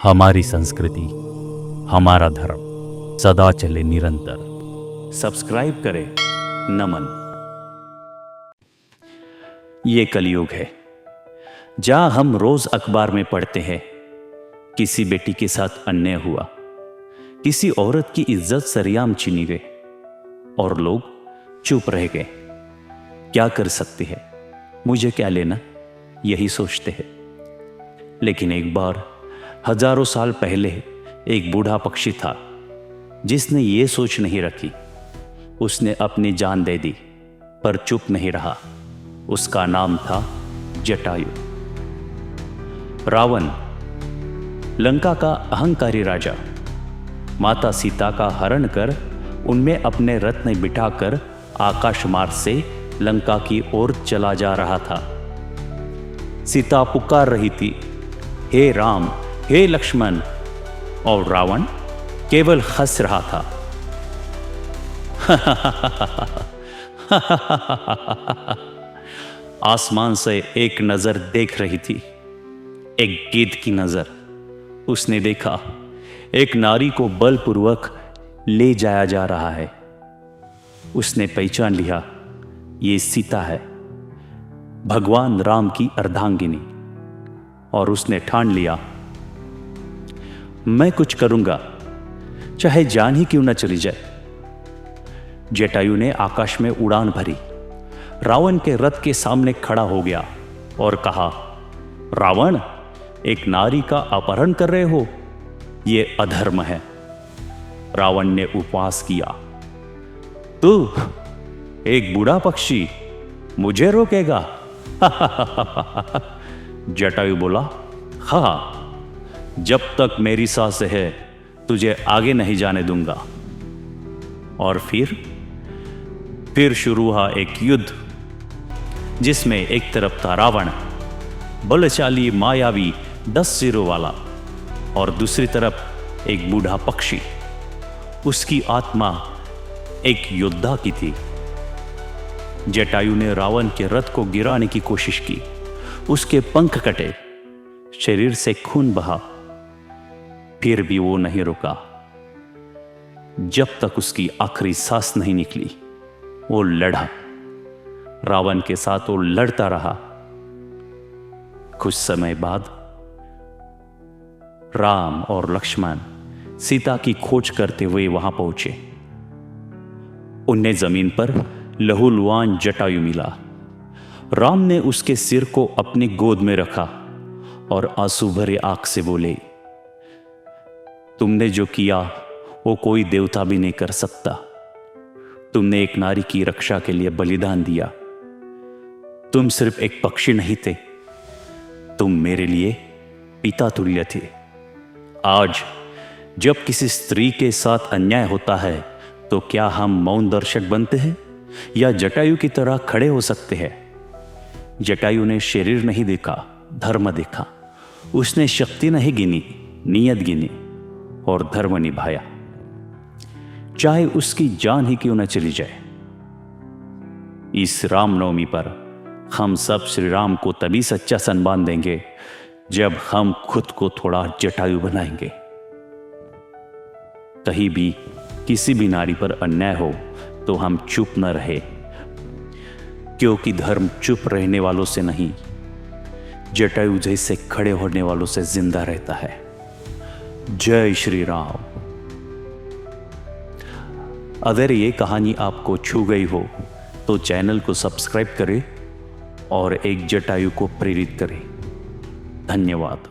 हमारी संस्कृति, हमारा धर्म सदा चले निरंतर। सब्सक्राइब करें। नमन। ये कलयुग है जहां हम रोज अखबार में पढ़ते हैं किसी बेटी के साथ अन्याय हुआ, किसी औरत की इज्जत सरेआम छीनी गई और लोग चुप रह गए। क्या कर सकते हैं, मुझे क्या लेना, यही सोचते हैं। लेकिन एक बार हजारों साल पहले एक बूढ़ा पक्षी था जिसने ये सोच नहीं रखी। उसने अपनी जान दे दी पर चुप नहीं रहा। उसका नाम था जटायु। रावण, लंका का अहंकारी राजा, माता सीता का हरण कर उनमें अपने रथ में बिठाकर आकाश मार्ग से लंका की ओर चला जा रहा था। सीता पुकार रही थी, हे राम, हे लक्ष्मण, और रावण केवल हंस रहा था। आसमान से एक नजर देख रही थी, एक गीध की नजर। उसने देखा एक नारी को बलपूर्वक ले जाया जा रहा है। उसने पहचान लिया, ये सीता है, भगवान राम की अर्धांगिनी। और उसने ठान लिया, मैं कुछ करूंगा, चाहे जान ही क्यों न चली जाए। जटायु ने आकाश में उड़ान भरी, रावण के रथ के सामने खड़ा हो गया और कहा, रावण, एक नारी का अपहरण कर रहे हो, यह अधर्म है। रावण ने उपवास किया, तू एक बूढ़ा पक्षी मुझे रोकेगा? जटायु बोला, हाँ, जब तक मेरी सांस है तुझे आगे नहीं जाने दूंगा। और फिर शुरू हुआ एक युद्ध जिसमें एक तरफ था रावण, बलशाली मायावी 10 सिरों वाला, और दूसरी तरफ एक बूढ़ा पक्षी। उसकी आत्मा एक योद्धा की थी। जटायु ने रावण के रथ को गिराने की कोशिश की। उसके पंख कटे, शरीर से खून बहा, फिर भी वो नहीं रुका। जब तक उसकी आखिरी सांस नहीं निकली, वो लड़ा। रावण के साथ वो लड़ता रहा। कुछ समय बाद राम और लक्ष्मण सीता की खोज करते हुए वहां पहुंचे। उन्हें जमीन पर लहूलुहान जटायु मिला। राम ने उसके सिर को अपनी गोद में रखा और आंसू भरे आंख से बोले, तुमने जो किया वो कोई देवता भी नहीं कर सकता। तुमने एक नारी की रक्षा के लिए बलिदान दिया। तुम सिर्फ एक पक्षी नहीं थे, तुम मेरे लिए पिता तुल्य थे। आज जब किसी स्त्री के साथ अन्याय होता है तो क्या हम मौन दर्शक बनते हैं या जटायु की तरह खड़े हो सकते हैं? जटायु ने शरीर नहीं देखा, धर्म देखा। उसने शक्ति नहीं गिनी, नियत गिनी और धर्म निभाया, चाहे उसकी जान ही क्यों न चली जाए। इस रामनवमी पर हम सब श्री राम को तभी सच्चा सम्मान देंगे जब हम खुद को थोड़ा जटायु बनाएंगे। कहीं भी किसी भी नारी पर अन्याय हो तो हम चुप न रहे, क्योंकि धर्म चुप रहने वालों से नहीं, जटायु जैसे खड़े होने वालों से जिंदा रहता है। जय श्री राम। अगर ये कहानी आपको छू गई हो तो चैनल को सब्सक्राइब करें और एक जटायु को प्रेरित करें। धन्यवाद।